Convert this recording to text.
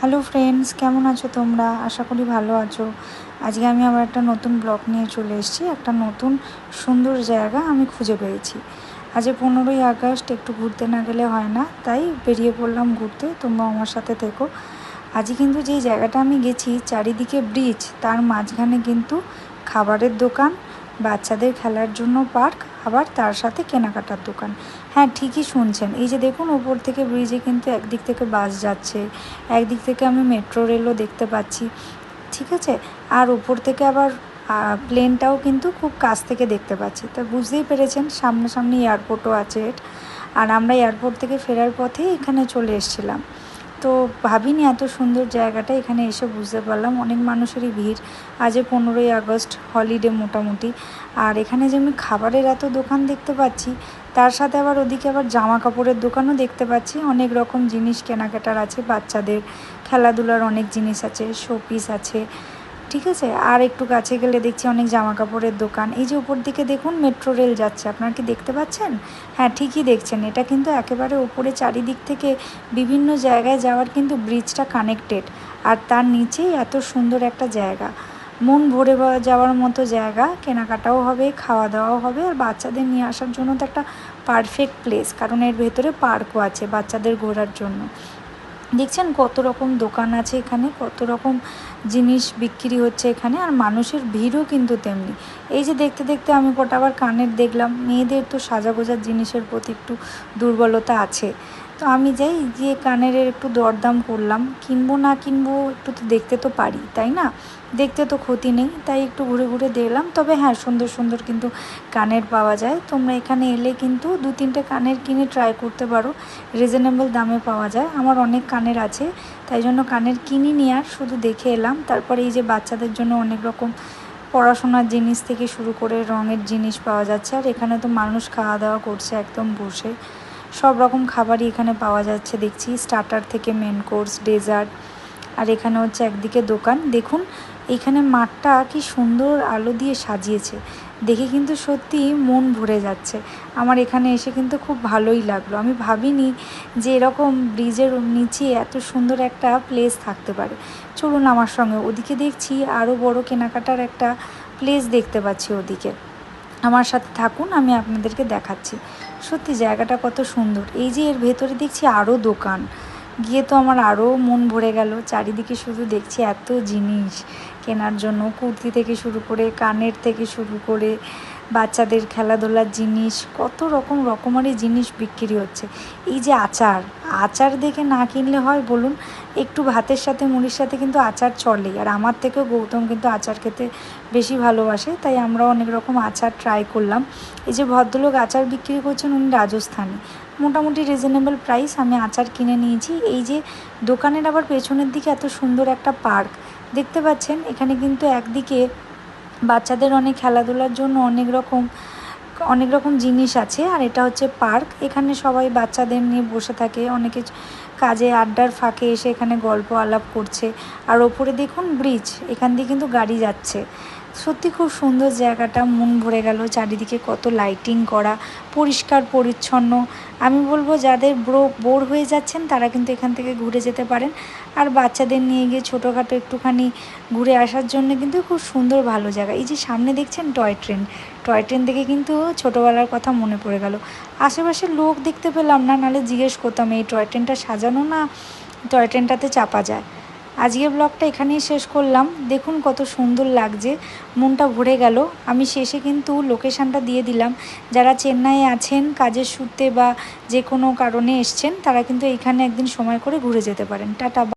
Hello friends, কেমন আছো তোমরা? আশা করি ভালো আছো। আজকে আমি আবার একটা নতুন ব্লগ নিয়ে চলে এসেছি। একটা নতুন সুন্দর জায়গা আমি খুঁজে পেয়েছি। আজ 15ই আগস্ট, একটু ঘুরতে না গেলে হয় না, তাই বেরিয়ে পড়লাম ঘুরতে। তোমরা আমার সাথে থেকো। আজকে কিন্তু যেই জায়গাটা আমি গেছি, চারিদিকে ব্রিজ, তার মাঝখানে কিন্তু খাবারের দোকান, বাচ্চাদের খেলার জন্য পার্ক, আবার তার সাথে কেনাকাটার দোকান। হ্যাঁ, ঠিকই শুনছেন। এই যে দেখুন, ওপর থেকে ব্রিজে কিন্তু একদিক থেকে বাস যাচ্ছে, একদিক থেকে আমি মেট্রো রেলও দেখতে পাচ্ছি, ঠিক আছে। আর ওপর থেকে আবার প্লেনটাও কিন্তু খুব কাছ থেকে দেখতে পাচ্ছি। তা বুঝতেই পেরেছেন, সামনাসামনি এয়ারপোর্টও আছে। আর আমরা এয়ারপোর্ট থেকে ফেরার পথে এখানে চলে এসেছিলাম। তো ভাবিনি এত সুন্দর জায়গাটা, এখানে এসে বুঝতে পারলাম অনেক মানুষেরই ভিড়। আজ 15ই আগস্ট, হলিডে মোটামুটি। আর এখানে যে আমি খাবারের এত দোকান দেখতে পাচ্ছি, তার সাথে আবার ওদিকে আবার জামা কাপড়ের দোকানও দেখতে পাচ্ছি। অনেক রকম জিনিস কেনাকাটার আছে, বাচ্চাদের খেলাধুলার অনেক জিনিস আছে, শোপিস আছে, ঠিক আছে। আর একটু কাছে গেলে দেখছি অনেক জামা কাপড়ের দোকান। এই যে উপর দিকে দেখুন, মেট্রো রেল যাচ্ছে, আপনারা কি দেখতে পাচ্ছেন? হ্যাঁ, ঠিকই দেখছেন। এটা কিন্তু একেবারে উপরে চারিদিক থেকে বিভিন্ন জায়গায় যাওয়ার কিন্তু ব্রিজটা কানেক্টেড। আর তার নিচেই এত সুন্দর একটা জায়গা, মন ভরে যাওয়ার মতো জায়গা। কেনাকাটাও হবে, খাওয়া দাওয়াও হবে, আর বাচ্চাদের নিয়ে আসার জন্য তো একটা পারফেক্ট প্লেস, কারণ এর ভেতরে পার্কও আছে বাচ্চাদের ঘোরার জন্য। দেখছেন কত রকম দোকান আছে এখানে, কত রকম জিনিস বিক্রি হচ্ছে এখানে। আর মানুষের ভিড়ও কিন্তু তেমনি। এই যে দেখতে দেখতে আমি কটা আবার কানের দেখলাম। মেয়েদের তো সাজাগোজার জিনিসের প্রতি একটু দুর্বলতা আছে, তো আমি যাই গিয়ে কানের একটু দরদাম করলাম। কিনবো না কিনবো, একটু তো দেখতে তো পারি, তাই না? দেখতে তো ক্ষতি নেই, তাই একটু ঘুরে ঘুরে দেখলাম। তবে হ্যাঁ, সুন্দর সুন্দর কিন্তু কানের পাওয়া যায়। তোমরা এখানে এলে কিন্তু 2-3টে কানের কিনে ট্রাই করতে পারো, রিজনেবল দামে পাওয়া যায়। আমার অনেক কানের আছে, তাই জন্য কানের কিনিনি, আর শুধু দেখে এলাম। তারপরে এই যে বাচ্চাদের জন্য অনেক রকম পড়াশোনার জিনিস থেকে শুরু করে রঙের জিনিস পাওয়া যাচ্ছে। আর এখানে তো মানুষ খাওয়া দাওয়া করছে একদম বসে। সব রকম খাবারই এখানে পাওয়া যাচ্ছে দেখছি, স্টার্টার থেকে মেন কোর্স, ডেজার্ট। আর এখানে হচ্ছে একদিকে দোকান। দেখুন এইখানে মাঠটা কি সুন্দর আলো দিয়ে সাজিয়েছে, দেখে কিন্তু সত্যি মন ভরে যাচ্ছে। আমার এখানে এসে কিন্তু খুব ভালোই লাগলো। আমি ভাবিনি যে এরকম ব্রিজের নিচে এত সুন্দর একটা প্লেস থাকতে পারে। চলুন আমার সঙ্গে, ওদিকে দেখছি আরও বড় কেনাকাটার একটা প্লেস দেখতে পাচ্ছি ওদিকে। আমার সাথে থাকুন, আমি আপনাদেরকে দেখাচ্ছি। সত্যি জায়গাটা কত সুন্দর। এই যে এর ভেতরে দেখছি আরও দোকান, গিয়ে তো আমার আরও মন ভরে গেল। চারিদিকে শুধু দেখছি এত জিনিস কেনার জন্য, কুর্তি থেকে শুরু করে, কানের থেকে শুরু করে, বাচ্চাদের খেলাধুলার জিনিস, কত রকম রকমারি জিনিস বিক্রি হচ্ছে। এই যে আচার, আচার দেখে না কিনলে হয় বলুন? একটু ভাতের সাথে মুড়ির সাথে কিন্তু আচার চলেই। আর আমার থেকেও গৌতম কিন্তু আচার খেতে বেশি ভালোবাসে, তাই আমরাও অনেক রকম আচার ট্রাই করলাম। এই যে ভদ্রলোক আচার বিক্রি করছেন, উনি রাজস্থানী। মোটামুটি রিজনেবল প্রাইস, আমি আচার কিনে নিয়েছি। এই যে দোকানের আবার পেছনের দিকে এত সুন্দর একটা পার্ক দেখতে পাচ্ছেন। এখানে কিন্তু একদিকে বাচ্চাদের অনেক খেলাধুলার জন্য অনেক রকম জিনিস আছে। আর এটা হচ্ছে পার্ক, এখানে সবাই বাচ্চাদের নিয়ে বসে থাকে, অনেকে কাজে আড্ডার ফাঁকে এসে এখানে গল্প আলাপ করছে। আর ওপরে দেখুন ব্রিজ, এখান দিয়ে কিন্তু গাড়ি যাচ্ছে। সত্যি খুব সুন্দর জায়গাটা, মন ভরে গেল। চারিদিকে কত লাইটিং করা, পরিষ্কার পরিচ্ছন্ন। আমি বলবো যাদের বোর হয়ে যাচ্ছেন তারা কিন্তু এখান থেকে ঘুরে যেতে পারেন। আর বাচ্চাদের নিয়ে গিয়ে ছোটোখাটো একটুখানি ঘুরে আসার জন্য কিন্তু খুব সুন্দর ভালো জায়গা। এই যে সামনে দেখছেন টয় ট্রেন, টয় ট্রেন দেখে কিন্তু ছোটোবেলার কথা মনে পড়ে গেল। আশেপাশে লোক দেখতে পেলাম না, নাহলে জিজ্ঞেস করতাম এই টয় ট্রেনটা সাজানো না টয় ট্রেনটাতে চাপা যায়। আজকের ব্লগটা এখানেই শেষ করলাম। দেখুন কত সুন্দর লাগছে, মনটা ভরে গেল। আমি শেষে কিন্তু লোকেশানটা দিয়ে দিলাম, যারা চেন্নাইয়ে আছেন কাজের সূত্রে বা যে কোনো কারণে এসছেন, তারা কিন্তু এইখানে একদিন সময় করে ঘুরে যেতে পারেন। টাটা।